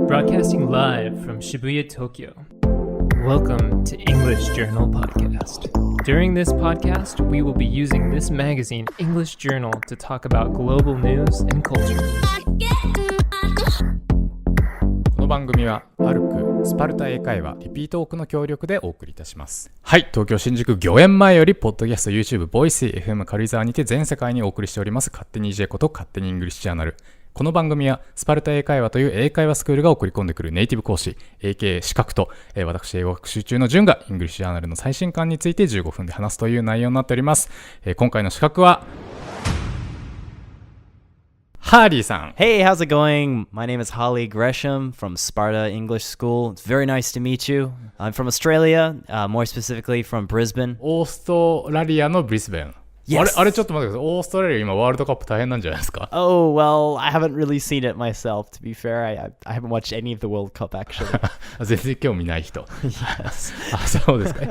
Broadcasting live from Shibuya, Tokyo. Welcome to English Journal Podcast. During this podcast, we will be using this magazine, English Journal, to talk about global news and culture. この番組はアルクスパルタ英会話リピートトークの協力でお送りいたします。はい、東京新宿御苑前よりポッドキャスト YouTube ボイス FM 軽井沢にて全世界にお送りしております勝手に EJ こと勝手にイングリッシュジャーナル。この番組はスパルタ英会話という英会話スクールが送り込んでくるネイティブ講師 AKA 資格と、私英語学習中の順がイングリッシュジャーナルの最新刊について15分で話すという内容になっております。今回の資格はハーリーさん。 Hey, how's it going? My name is Holly Gresham from SPARTA English School. It's very nice to meet you. I'm from Australia, more specifically from Brisbane. オーストラリアのブリスベン。Yes. あれちょっと待ってください。オーストラリア今ワールドカップ大変なんじゃないですか？ Oh, well, I haven't really seen it myself, to be fair. I haven't watched any of the World Cup, actually. 全然興味ない人。Yes. あ、そうですか。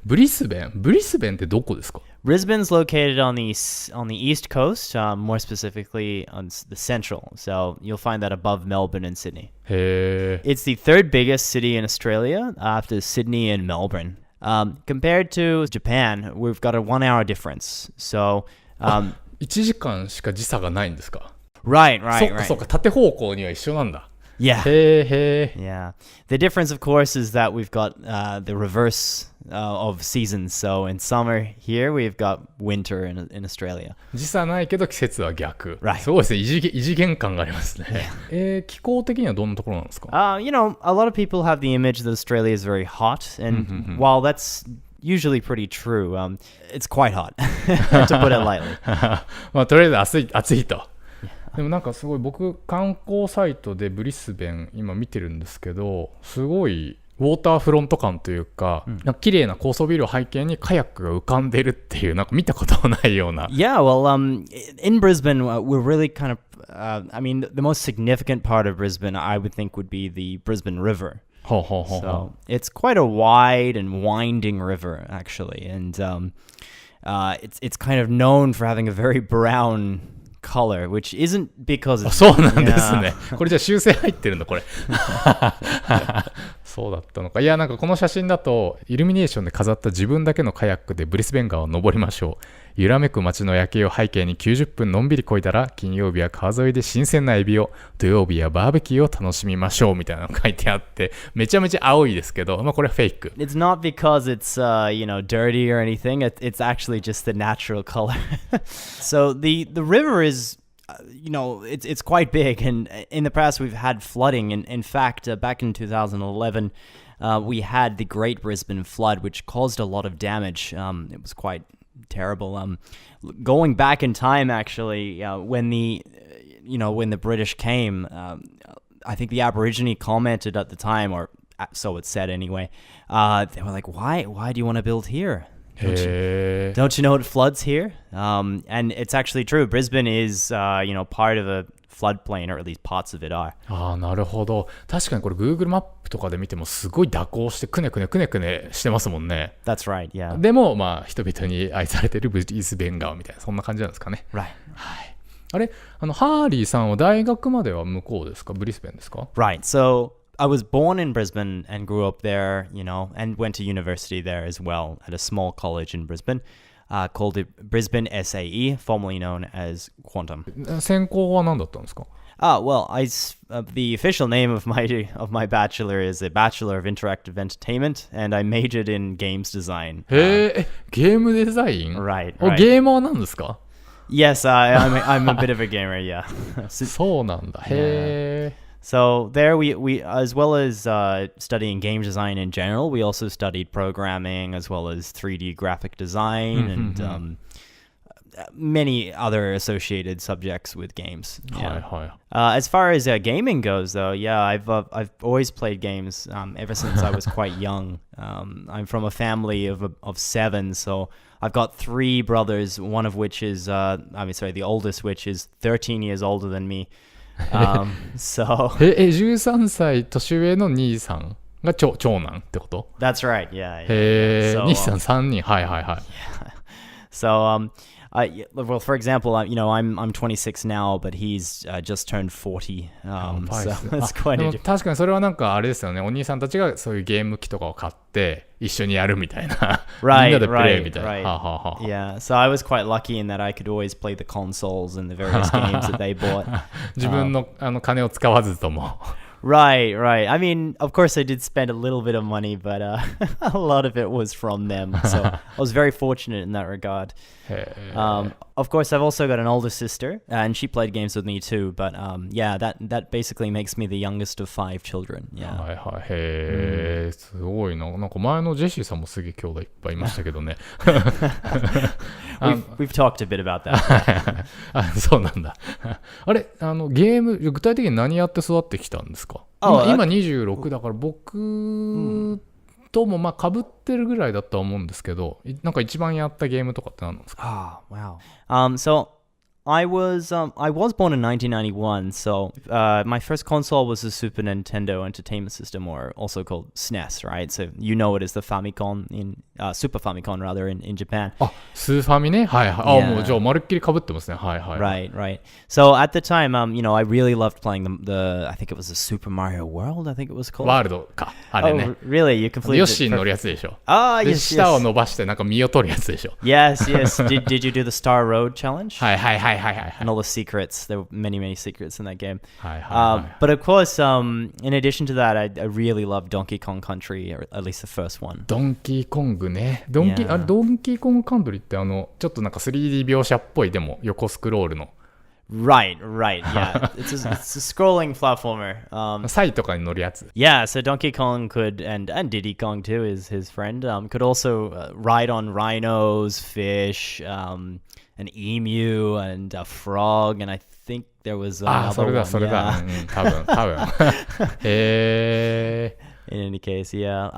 ブリスベンってどこですか？ Brisbane's located on the east coast, more specifically on the central. So you'll find that above Melbourne and Sydney. へー。 It's the third biggest city in Australia after Sydney and Melbourne. Compared to Japan, we've got a 1 hour difference. So, 1時間しか時差がないんですか？ right. そうか、縦方向には一緒なんだ。Yeah. へー。 Yeah. The difference, of course, is that we've got the reverse of seasons. So in summer here, we've got winter in Australia. 時差ないけど季節は逆。Right. すごいですね。異次元感がありますね。気候的にはどんなところなんですか？ A lot of people have the image that Australia is very hot. And while that's usually pretty true, it's quite hot, to put it lightly. まあとりあえず暑いと。でもなんかすごい僕観光サイトでブリスベン今見てるんですけど、すごいウォーターフロント感というか、なんか綺麗な高層ビルを背景にカヤックが浮かんでるっていう、なんか見たこともないような。Yeah, well, in Brisbane, we're really kind of, the most significant part of Brisbane, I would think, would be the Brisbane River. So it's quite a wide and winding river, actually, and it's kind of known for having a very brown color, which isn't because it's... そうなんですね。これじゃあ修正入ってるんだこれ。そうだったのか。いや、なんかこの写真だとイルミネーションで飾った自分だけのカヤックでブリスベン川を登りましょう。揺らめく街の夜景を背景に90分のんびり漕いだら、金曜日は川沿いで新鮮なエビを、土曜日はバーベキューを楽しみましょうみたいなのが書いてあって、めちゃめちゃ青いですけど、まあこれはフェイク。It's not because it's dirty or anything. It's actually just the natural color. So the river is it's quite big, and in the past we've had flooding. And in fact, back in 2011, we had the Great Brisbane Flood, which caused a lot of damage. It was quite terrible. Going back in time, actually, when the British came, I think the Aborigine commented at the time, or so it said anyway. They were like, "Why do you want to build here? Don't you know it floods here?" And it's actually true. Brisbane is, part of a floodplain, or at least parts of it are. ああ、なるほど。確かにこれ Google マップとかで見てもすごい蛇行してくねくねしてますもんね。That's right, yeah. でもまあ人々に愛されてるブリスベン川みたいな、そんな感じなんですかね。Right. はい。あれ、ハーリーさんは大学までは向こうですか？ブリスベンですか？ Right. So I was born in Brisbane and grew up there, and went to university there as well at a small college in Brisbane, called it Brisbane SAE, formerly known as Quantum. 専攻は何だったんですか？ Well, the official name of my bachelor is a Bachelor of Interactive Entertainment, and I majored in games design. ゲームデザイン？ Right. ゲーマーなんですか？ Yes, I'm a bit of a gamer, yeah. そうなんだ。へー。 So there we as well as studying game design in general, we also studied programming as well as 3D graphic design and many other associated subjects with games. Yeah. As far as gaming goes, though, yeah, I've always played games ever since I was quite young. I'm from a family of 7, so I've got 3 brothers, one of which is the oldest, which is 13 years older than me. So 13歳年上の兄さんが長男ってこと？ That's right, yeah. へー、兄さん3人、はいはいはい。So Well, for example, I'm 26 now, but he's just turned 40. So it's quite で a も確かにそれはなんかあれですよね。お兄さんたちがそういうゲーム機とかを買って一緒にやるみたいな。みんな Right, でプレイ right, みたいな。 right. はあはあはあ Yeah, so I was quite lucky in that I could always play the consoles and the various games that they bought. 自分の金を使わずとも。Right, right. I mean, of course, I did spend a little bit of money, but a lot of it was from them. So I was very fortunate in that regard. Of course, I've also got an older sister, and she played games with me too. But yeah, that basically makes me the youngest of 5 children. Yeah. はいはい。へえ、すごいな。なんか前のジェシーさんもすげえ兄弟いっぱいいましたけどね。We've talked a bit about that. あ、そうなんだ。あれ、ゲーム、具体的に何やって育ってきたんですか？今26だから僕ともまあ被ってるぐらいだとは思うんですけど、なんか一番やったゲームとかって何なんですか？ Wow. So I was born in 1991. So my first console was the Super Nintendo Entertainment System, or also called SNES, right? So you know it as the Famicom Super Famicom rather in Japan. あ、スーファミね。はいはい。Yeah. もうじゃあまるっきり被ってますね。はいはい。Right, right. So at the time, I really loved playing the I think it was the Super Mario World, I think it was called. ワールドか。あれね。Really? You completed ヨッシーに乗るやつでしょ。Ah, で、 yes, 下を yes. 伸ばしてなんか実を取るやつでしょ。Yes, yes. Did you do the Star Road challenge? はいはいはいはいはい。 And all the secrets. There were many, many secrets in that game. はいはいはい。 But of course, in addition to that, I really loved Donkey Kong Country, or at least the first one. ドンキーコングね。ドンキーコングカントリーってちょっとなんか 3D 描写っぽいでも横スクロールの。Right, right, yeah. it's a scrolling platformer. サイとかに乗るやつ。 Yeah, so Donkey Kong could, and Diddy Kong too is his friend, could also ride on rhinos, fish, an emu, and a frog, and I think there was another それだ one. それだ。 Yeah. うん、多分。へー。 In any case, yeah.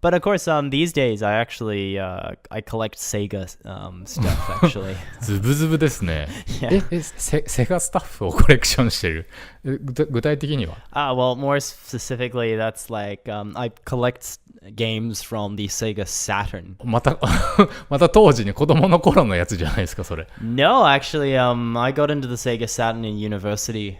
But of course, these days I actually I collect Sega stuff actually. ズブズブですね。 Yeah. セガスタッフをコレクションしてる。具体的には？ Well, more specifically, that's like I collect games from the Sega Saturn. また当時に子供の頃のやつじゃないですか、それ。 No, actually, I got into the Sega Saturn in university.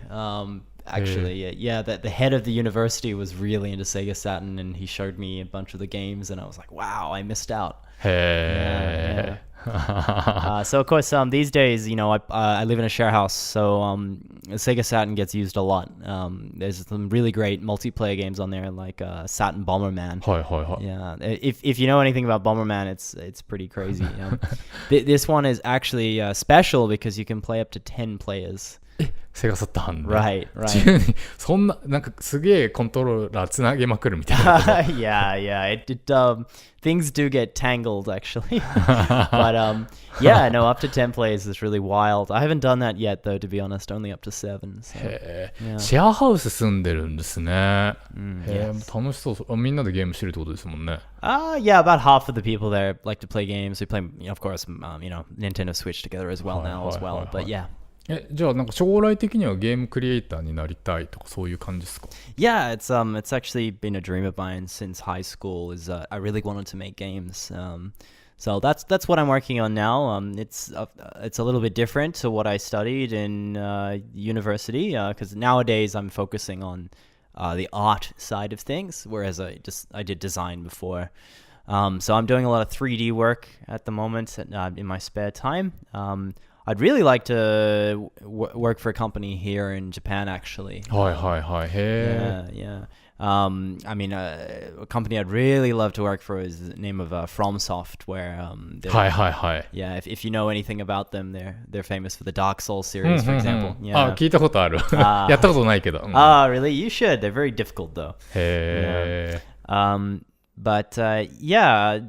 Actually, yeah, the head of the university was really into Sega Saturn, and he showed me a bunch of the games, and I was like, wow, I missed out. へー。 So of course, these days, I live in a share house, so Sega Saturn gets used a lot. There's some really great multiplayer games on there, like Saturn Bomberman. はいはいはい。 Yeah, if you know anything about Bomberman, it's pretty crazy. This one is actually special because you can play up to 10 players. セガサターンね。 Right, right. そんな、なんかすげえコントローラーつなげまくるみたいな。Yeah. Things do get tangled actually, but yeah, no, up to 10 players is really wild. I haven't done that yet though, to be honest. Only up to 7. So. シェアハウス住んでるんですね。Yes. 楽しそう。みんなでゲームしてるってことですもんね。 Yeah, about half of the people there like to play games. We play, of course, Nintendo Switch together as well now as well. But yeah. じゃあなんか将来的にはゲームクリエイターになりたいとかそういう感じですか？ Yeah, it's actually been a dream of mine since high school. I really wanted to make games. So that's what I'm working on now. It's a little bit different to what I studied in university because nowadays I'm focusing on the art side of things, whereas I did design before. So I'm doing a lot of 3D work at the moment in my spare time. I'd really like to work for a company here in Japan, actually. はいはいはい。へー。Yeah. I mean, a company I'd really love to work for is the name of FromSoft, where はいはいはい。 yeah, if you know anything about them, they're famous for the Dark Souls series, for example. あ、聞いたことある。やったことないけど。Really? You should. They're very difficult, though. へー。 But yeah,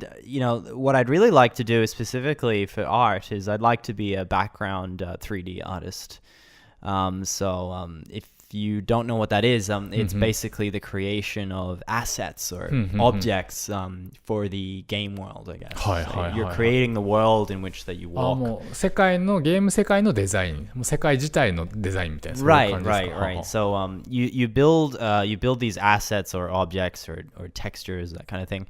what I'd really like to do specifically for art is I'd like to be a background 3D artist. So if you don't know what that is, it's basically the creation of assets or objects for the game world, I guess. So you're creating the world in which that you walk. もう世界のゲーム世界のデザイン、もう世界自体のデザインみたいなそういう感じですか？ Right. So you build these assets or objects or textures, that kind of thing.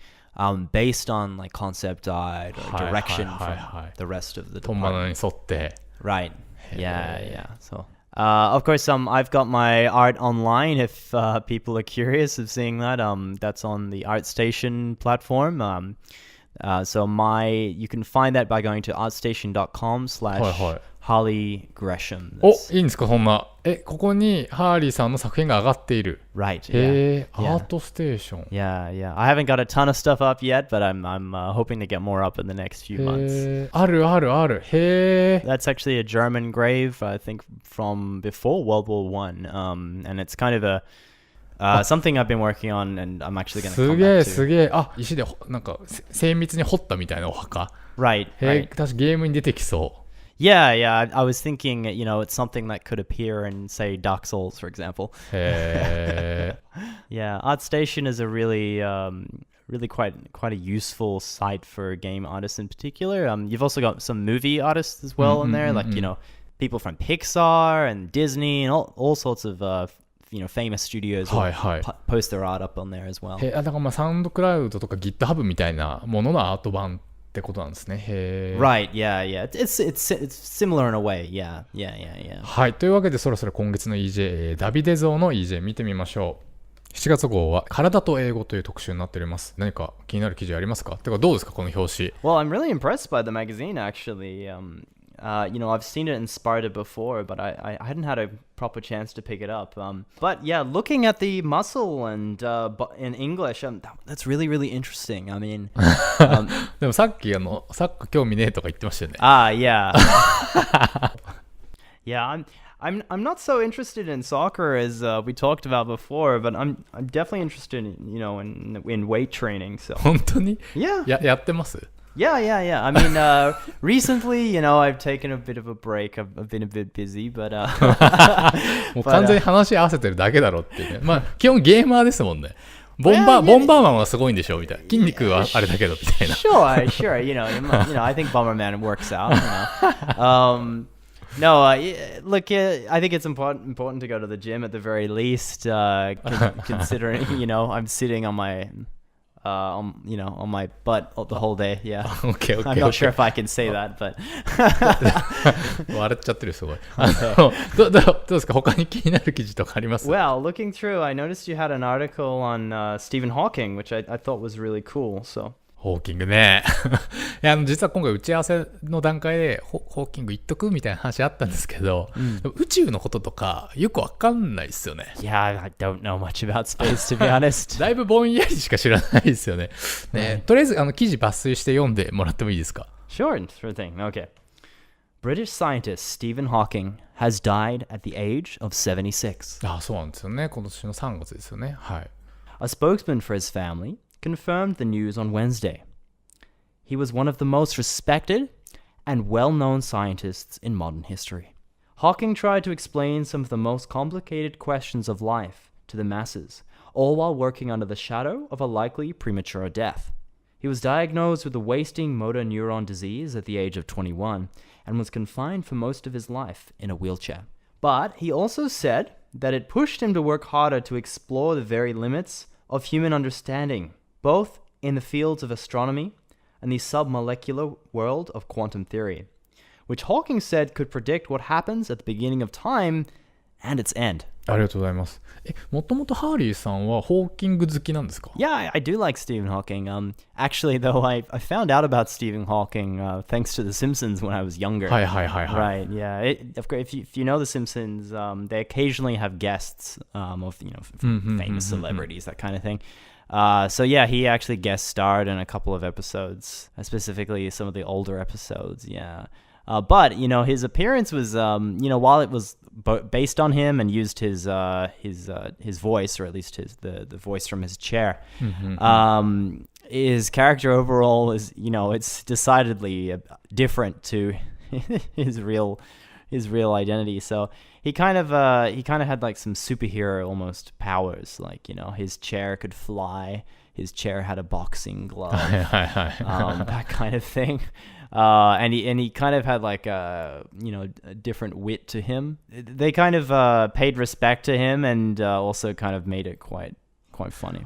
based on like concept art or direction はいはいはいはい from the rest of the 本物 department. に沿って Right. Yeah. So, of course, I've got my art online. If people are curious of seeing that, that's on the ArtStation platform. So you can find that by going to artstation.com/ はいはい Harley Gresham. お、いいんですかそんな。ここにハーリーさんの作品が上がっている。Right. へえ、 Yeah. アートステーション。Yeah. I haven't got a ton of stuff up yet, but I'm hoping to get more up in the next few months. あるあるある。へえ。 That's actually a German grave, I think, from before World War One. And it's kind of something I've been working on, and I'm actually going to す come げ back え to. すげえ。あ、石でなんか精密に掘ったみたいなお墓。 Right. へえ、 Right. 確かゲームに出てきそう。 Yeah. I was thinking, it's something that could appear in, say, Dark Souls, for example. へえ。 Yeah, ArtStation is a really quite a useful site for game artists in particular. You've also got some movie artists as well in there, like people from Pixar and Disney and all sorts of famous studios will はいはい。 post their art up on there as well. だからまあサウンドクラウドとか GitHub みたいなもののアート版ってことなんですね。へえ。 Right, yeah. It's similar in a way. Yeah. はい。というわけでそろそろ今月の EJ、ダビデ像の EJ 見てみましょう。7月号は体と英語という特集になっております。何か気になる記事ありますか？てかどうですかこの表紙。 Well, I'm really impressed by the magazine, actually. I've seen it in SPARTA before, but I hadn't had a proper chance to pick it up. But yeah, looking at the muscle and in English, that's really, really interesting. I mean, でもさっきサッカー興味ねえとか言ってましたよね。yeah. Yeah, I'm not so interested in soccer as we talked about before, but I'm definitely interested in weight training. So 本当に yeah. やってます？ Yeah. I mean, recently, I've taken a bit of a break. I've been a bit busy, but もう完全に話合わせてるだけだろっていうね。まあ基本ゲーマーですもんね。ボンバーマンはすごいんでしょみたいな。筋肉はあれだけどみたいな。Sure. I think Bomberman works out. No, look, I think it's important to go to the gym at the very least, considering, I'm sitting on my, on my butt the whole day. Yeah. Okay. I'm not sure if I can say that, but 笑っちゃってるすごい。どうですか他に気になる記事とかあります？ well, looking through, I noticed you had an article on Stephen Hawking, which I thought was really cool. So. ホーキングね。いや実は今回打ち合わせの段階でホーキング言っとくみたいな話あったんですけど、宇宙のこととかよくわかんないですよね。Yeah, I don't know much about space, to be honest. だいぶぼんやりしか知らないですよね。とりあえず記事抜粋して読んでもらってもいいですか？ Sure thing. Okay. British scientist Stephen Hawking has died at the age of 76. あ、そうなんですよね。今年の3月ですよね。はい。A spokesman for his family confirmed the news on Wednesday. He was one of the most respected and well-known scientists in modern history. Hawking tried to explain some of the most complicated questions of life to the masses, all while working under the shadow of a likely premature death. He was diagnosed with a wasting motor neuron disease at the age of 21 and was confined for most of his life in a wheelchair. But he also said that it pushed him to work harder to explore the very limits of human understanding, both in the fields of astronomy and the submolecular world of quantum theory, which Hawking said could predict what happens at the beginning of time and its end. ありがとうございます。もともとハーリーさんはホーキング好きなんですか？ Yeah, I do like Stephen Hawking. Actually, though, I found out about Stephen Hawking thanks to The Simpsons when I was younger. はいはいはいはい。 Right, yeah. Of course, if you know The Simpsons, they occasionally have guests of famous celebrities, that kind of thing. So yeah, he actually guest starred in a couple of episodes, specifically some of the older episodes. Yeah. But his appearance was while it was based on him and used his voice, or at least the voice from his chair, his character overall is it's decidedly different to his real identity. So he kind of had like some superhero almost powers, like his chair could fly, his chair had a boxing glove, that kind of thing. And he kind of had like a different wit to him. They kind of paid respect to him and also kind of made it quite quite funny.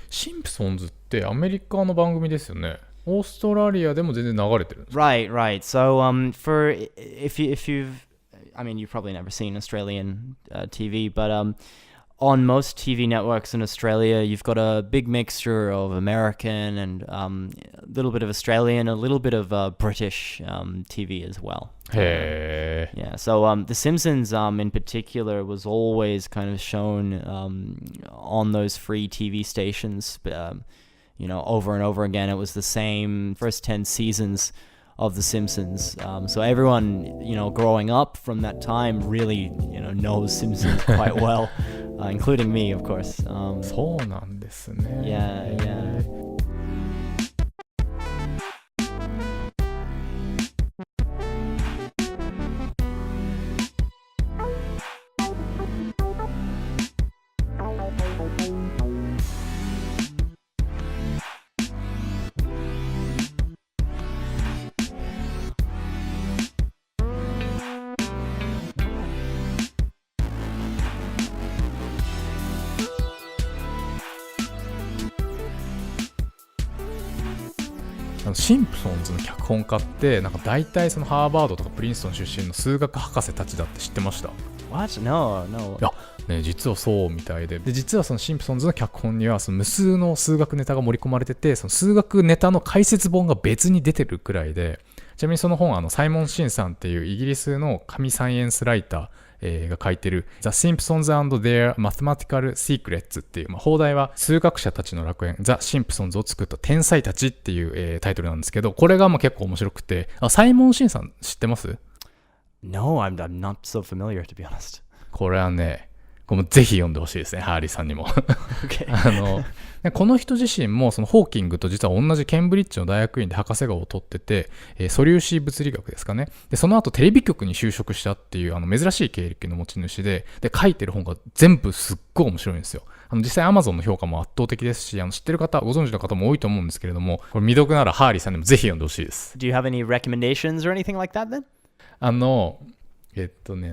シンプソンズってアメリカの番組ですよね。オーストラリアでも全然流れてるんですか？ Right. So for if you've, I mean, you've probably never seen Australian TV, but on most TV networks in Australia, you've got a big mixture of American and a little bit of Australian, a little bit of British TV as well. へー。 Yeah, so The Simpsons in particular was always kind of shown on those free TV stations, over and over again. It was the same first 10 seasons of The Simpsons. So everyone, growing up from that time really, knows Simpsons quite well, including me, of course. そうなんですね。Yeah. シンプソンズの脚本家ってなんか大体そのハーバードとかプリンストン出身の数学博士たちだって知ってました？ What? No. いやね、実はそうみたいで、実はそのシンプソンズの脚本にはその無数の数学ネタが盛り込まれてて、その数学ネタの解説本が別に出てるくらいで、ちなみにその本サイモン・シンさんっていうイギリスの神サイエンスライターが書いてる The Simpsons and Their Mathematical Secrets っていう、放題は数学者たちの楽園 The Simpsons を作った天才たちっていう、タイトルなんですけど、これが結構面白くて、サイモン・シンさん知ってます？ No, I'm not so familiar, to be honest. これはね、これもぜひ読んでほしいですね、ハーリーさんにも。Okay. この人自身もそのホーキングと実は同じケンブリッジの大学院で博士号を取ってて、素粒子物理学ですかね。でその後テレビ局に就職したっていう珍しい経歴の持ち主で、書いてる本が全部すっごい面白いんですよ。実際 Amazon の評価も圧倒的ですし、知ってる方ご存知の方も多いと思うんですけれども、これ未読ならハーリーさんにもぜひ読んでほしいです。 Do you have any recommendations or anything like that then?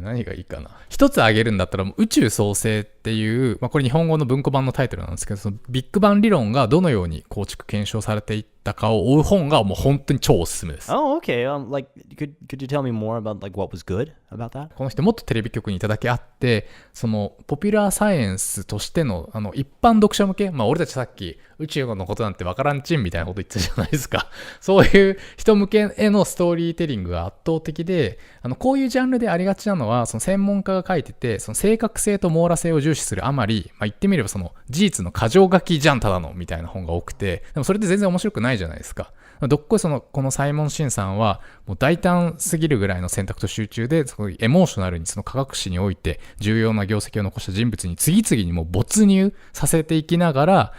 何がいいかな。一つ挙げるんだったら宇宙創生っていう、これ日本語の文庫版のタイトルなんですけど、そのビッグバン理論がどのように構築検証されていったかを追う本がもう本当に超おすすめです。Oh, okay. Could you tell me more about what was good about that? この人もっとテレビ局にいただけあって、そのポピュラーサイエンスとしての一般読者向け、俺たちさっき宇宙のことなんてわからんちんみたいなこと言ってたじゃないですか。そういう人向けへのストーリーテリングが圧倒的で、こういうジャンルでありがちなのは、その専門家が書いてて、その正確性と網羅性を重視するあまり、言ってみればその事実の過剰書きじゃんただのみたいな本が多くて、でもそれって全然面白くないじゃないですか。どっこいこのサイモン・シンさんはもう大胆すぎるぐらいの選択と集中で、そのエモーショナルにその科学史において重要な業績を残した人物に次々にもう没入させていきながら、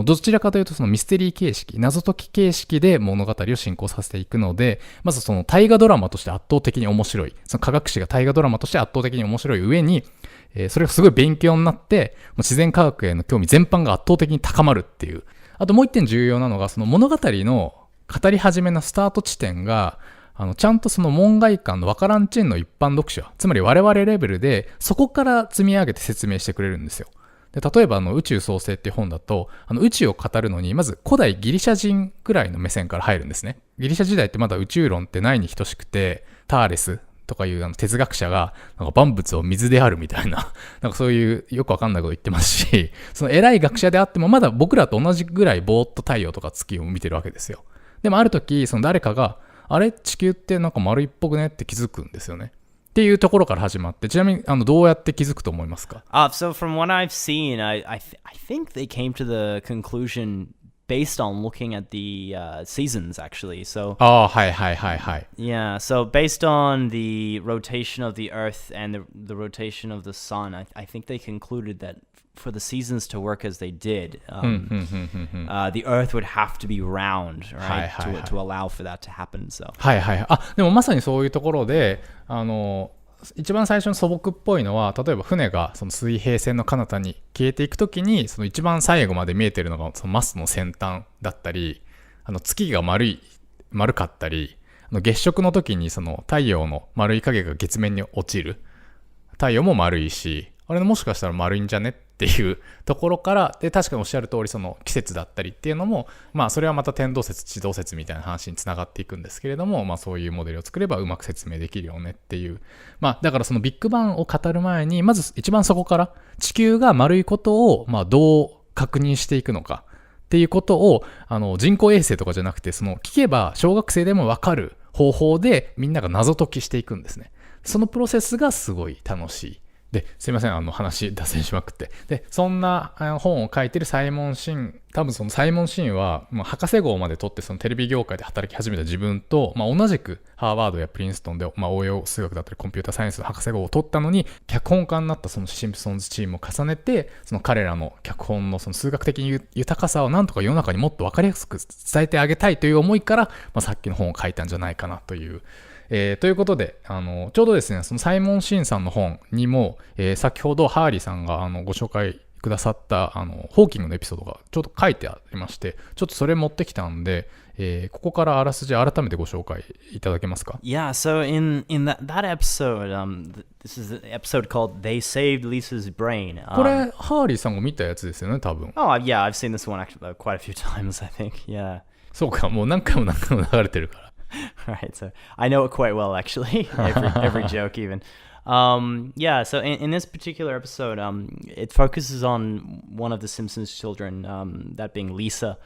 どちらかというとそのミステリー形式、謎解き形式で物語を進行させていくので、まずその大河ドラマとして圧倒的に面白い、その科学史が大河ドラマとして圧倒的に面白い上に、それがすごい勉強になって、もう自然科学への興味全般が圧倒的に高まるっていう。あともう一点重要なのが、その物語の語り始めのスタート地点が、ちゃんとその門外漢のわからんちんの一般読者、つまり我々レベルで、そこから積み上げて説明してくれるんですよ。で例えば宇宙創生っていう本だと、宇宙を語るのに、まず古代ギリシャ人くらいの目線から入るんですね。ギリシャ時代ってまだ宇宙論ってないに等しくて、ターレスとかいう哲学者がなんか万物を水であるみたいな、なんかそういうよくわかんないこと言ってますし、その偉い学者であってもまだ僕らと同じぐらいぼーっと太陽とか月を見てるわけですよ。でもある時その誰かがあれ地球ってなんか丸いっぽくねって気づくんですよね。っていうところから始まって、ちなみにどうやって気づくと思いますか？ So from what I've seen, I think they came to the conclusion based on looking at the seasons actually. So はいはいはいはい。Yeah, so based on the rotation of the Earth and the rotation of the Sun, I think they concluded that for the seasons to work as they did, the Earth would have to be round, right, to allow for that to happen. So はいはい。でもまさにそういうところで、一番最初の素朴っぽいのは、例えば船がその水平線の彼方に消えていくときに、その一番最後まで見えてるのがそのマスの先端だったり、月が丸かったり、月食の時にその太陽の丸い影が月面に落ちる。太陽も丸いし、あれもしかしたら丸いんじゃねっっていうところから、で確かにおっしゃる通りその季節だったりっていうのも、まあそれはまた天動説地動説みたいな話につながっていくんですけれども、まあそういうモデルを作ればうまく説明できるよねっていう、まあだからそのビッグバンを語る前にまず一番そこから地球が丸いことをまあどう確認していくのかっていうことを人工衛星とかじゃなくて、その聞けば小学生でも分かる方法でみんなが謎解きしていくんですね。そのプロセスがすごい楽しい。ですいません、話脱線しまくって。で、そんな本を書いてるサイモン・シン、多分そのサイモン・シンは、博士号まで取ってそのテレビ業界で働き始めた自分と、同じくハーバードやプリンストンで、応用数学だったりコンピューターサイエンスの博士号を取ったのに、脚本家になったそのシンプソンズチームを重ねて、その彼らの脚本のその数学的豊かさをなんとか世の中にもっと分かりやすく伝えてあげたいという思いから、さっきの本を書いたんじゃないかなという。ということで、ちょうどですね、そのサイモン・シンさんの本にも、先ほどハーリーさんがご紹介くださったホーキングのエピソードがちょっと書いてありまして、ちょっとそれ持ってきたんで、ここからあらすじ改めてご紹介いただけますか？ Yeah, so in that episode, this is the episode called They Saved Lisa's Brain. これ、ハーリーさんが見たやつですよね、多分。Oh, yeah, I've seen this one actually quite a few times, I think. Yeah. そうか、もう何回も流れてるから。Right, so I know it quite well actually. every joke even. Yeah, so in this particular episode, it focuses on one of the Simpsons children, that being Lisa,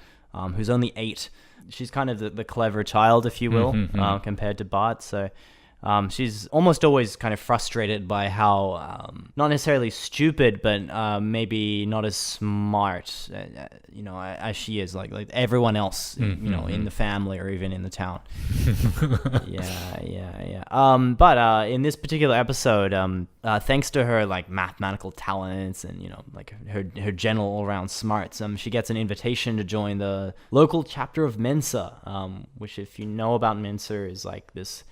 who's only 8. She's kind of the clever child, if you will, compared to Bart. So she's almost always kind of frustrated by how not necessarily stupid, but maybe not as smart, as she is, like everyone else, in the family or even in the town. Yeah. But in this particular episode, thanks to her like mathematical talents and like her general all-around smarts, she gets an invitation to join the local chapter of Mensa, which, if you know about Mensa, is like this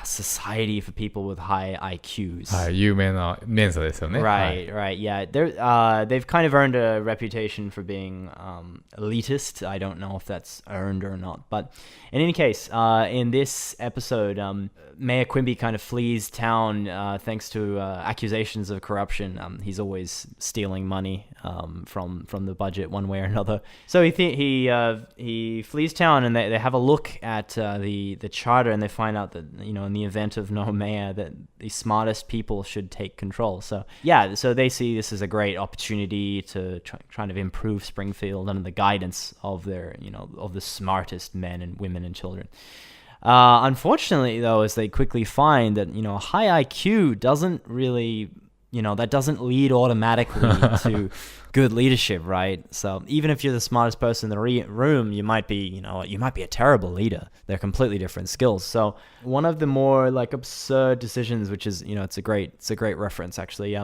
society for people with high IQs. はい、有名なメンサですよね。Right. Yeah. They've kind of earned a reputation for being elitist. I don't know if that's earned or not. But in any case, in this episode, Mayor Quimby kind of flees town thanks to accusations of corruption. He's always stealing money from the budget one way or another. So he flees town, and they have a look at the charter, and they find out that in the event of no mayor, that the smartest people should take control. So so they see this as a great opportunity to try to improve Springfield under the guidance of their of the smartest men and women and children. Unfortunately, though, as they quickly find that high IQ doesn't really that doesn't lead automatically to good leadership, right? So even if you're the smartest person in the room, you might be a terrible leader. They're completely different skills. So one of the more like absurd decisions, which is it's a great reference actually.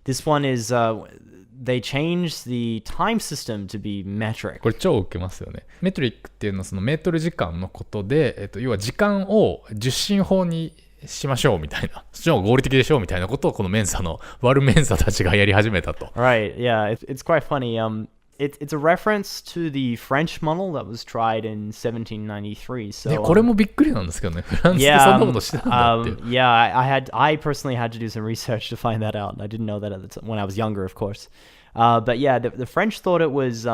This one is they change the time system to be metric. これ超受けますよね。メトリックっていうのはそのメートル時間のことで、要は時間を十進法にしましょうみたいな、そっちの方が合理的でしょうみたいなことをこのメンサの悪メンサたちがやり始めたと。Right, yeah, it's quite funny. It's a reference to the French model that was tried in 1793. So これもびっくりなんですけどね。フランスでそんなことしてたんだっていう。Yeah, I personally had to do some research to find that out. I didn't know that when I was younger, of course. But yeah, the French thought it was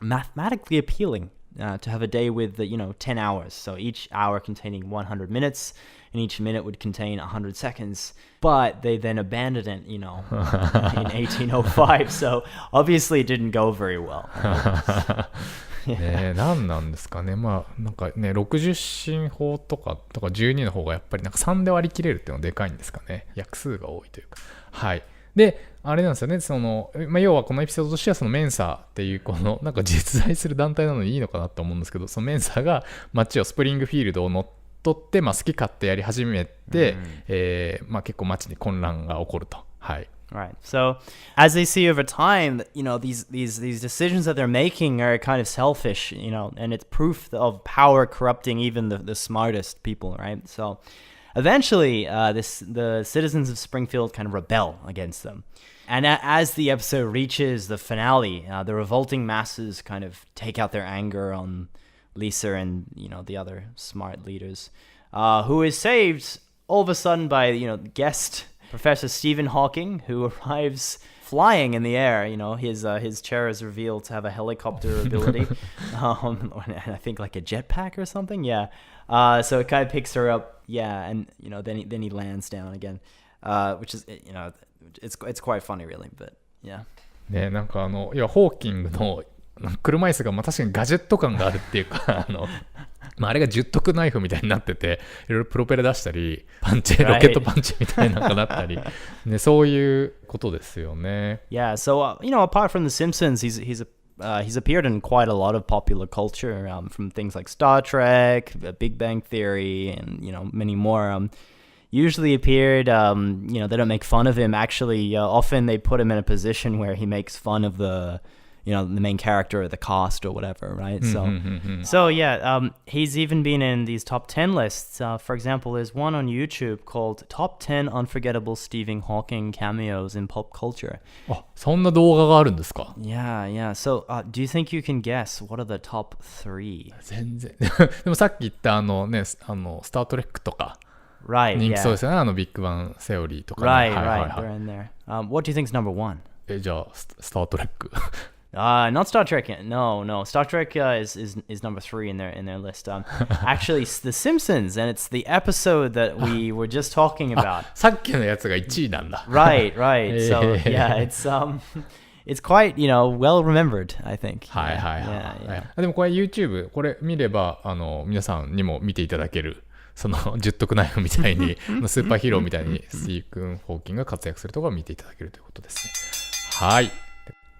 mathematically appealing to have a day with 10 hours. So each hour containing 100 minutes, and each minute would contain 100 seconds. But they then abandoned it, in 1805. So obviously it didn't go very well. 何なんですかね。なんかね、60進法とか12の方がやっぱりなんか3で割り切れるっていうのはでかいんですかね。約数が多いというか。はい。で、あれなんですよね。要はこのエピソードとしてはそのメンサっていうこのなんか実在する団体なのにいいのかなと思うんですけど、そのメンサが街をスプリングフィールドを乗っ取って、好き勝手やり始めて、結構街に混乱が起こると。はい。Right. So as they see over time, these decisions that they're making are kind of selfish, and it's proof of power corrupting even the smartest people, right? So eventually, the citizens of Springfield kind of rebel against them. And as the episode reaches the finale, the revolting masses kind of take out their anger on Lisa and, the other smart leaders, who is saved all of a sudden by, guest Professor Stephen Hawking, who arrives flying in the air. You know, his chair is revealed to have a helicopter ability, and I think like a jetpack or something. Yeah. So it kind of picks her up. Yeah, and you know, then he lands down again, which is, you know, it's quite funny really, but yeah. ね、なんかいやホーキングの車椅子がまあ確かにガジェット感があるっていうかまあ、あれが十徳ナイフみたいになってていろいろプロペラ出したりロケットパンチみたいなのがなったり、ね、そういうことですよね。Yeah, so you know, apart from The Simpsons, he's appeared in quite a lot of popular culture, from things like Star Trek, Big Bang Theory, and you know, many more. Usually appeared, you know, they don't make fun of him. Actually, often they put him in a position where he makes fun of the, you know, the main character or the cast or whatever, right? So yeah, he's even been in these top 10 lists. For example, there's one on YouTube called Top 10 Unforgettable Stephen Hawking Cameos in Pop Culture. あ、そんな動画があるんですか？ Yeah. So, do you think you can guess what are the top 3? 全然でもさっき言ったね、スタートレックとかRight, 人気そうですよね、ビッグバンセオリーとか、ね。Right, they're in there. What do you think is number 1? じゃあスタートレックNot Star Trek. No. Star Trek is number 3 in their list. Actually, The Simpsons, and it's the episode that we were just talking about. さっきのやつが1位なんだ。Right. So yeah, it's quite, you know, well remembered, I think. はい。でもこれ YouTube これ見れば皆さんにも見ていただける。その十徳ナイフみたいにスーパーヒーローみたいにスティーブン・ホーキングが活躍するところを見ていただけるということですね。はい。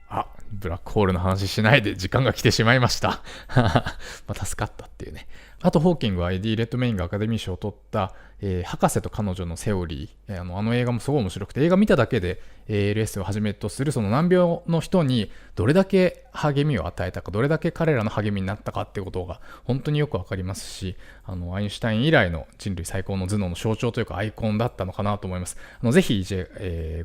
あ、ブラックホールの話しないで時間が来てしまいましたまあ助かったっていうね。あとホーキングはエディ・レッドメインがアカデミー賞を取った、博士と彼女のセオリー、映画もすごい面白くて、映画見ただけで、ALS をはじめとするその難病の人にどれだけ励みを与えたか、どれだけ彼らの励みになったかっていうことが本当によくわかりますし、アインシュタイン以来の人類最高の頭脳の象徴というかアイコンだったのかなと思います。ぜひ、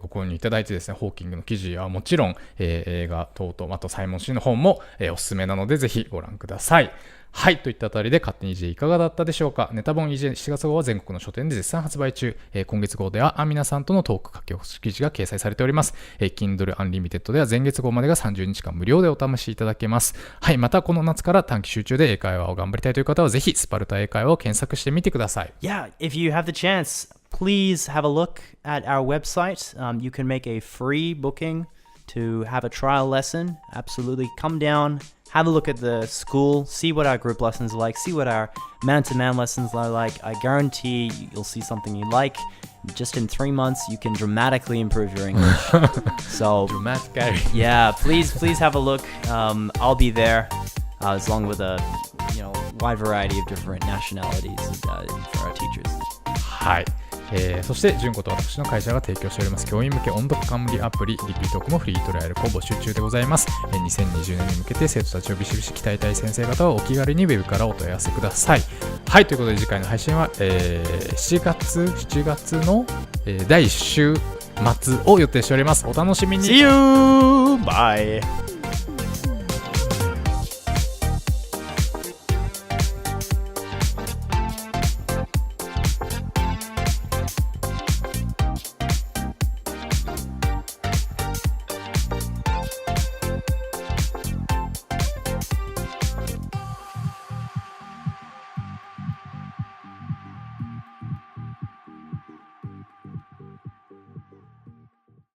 ご購入いただいてですね、ホーキングの記事はもちろん、映画等々、あとサイモン・シーの本も、おすすめなのでぜひご覧ください。はい、といったあたりで勝手に EJ いかがだったでしょうか。ネタ本 EJ7 月号は全国の書店で絶賛発売中。今月号ではアミナさんとのトーク書き起こし記事が掲載されております。Kindle Unlimited では前月号までが30日間無料でお試しいただけます。はい、またこの夏から短期集中で英会話を頑張りたいという方はぜひスパルタ英会話を検索してみてください。Yeah, if you have the chance, please have a look at our website. You can make a free booking to have a trial lesson. Absolutely come down.Have a look at the school, see what our group lessons are like, see what our man-to-man lessons are like. I guarantee you'll see something you like. Just in 3 months, you can dramatically improve your English. So, dramatically. Yeah, please have a look. I'll be there, as long with a wide variety of different nationalities for our teachers. はい。そして純子と私の会社が提供しております教員向け音読冠アプリRepeaTalkもフリートライアルを募集中でございます。2020年に向けて生徒たちをビシビシ鍛えたい先生方はお気軽にウェブからお問い合わせください。はい、ということで次回の配信は、7月の、第1週末を予定しております。お楽しみに。 See you! Bye!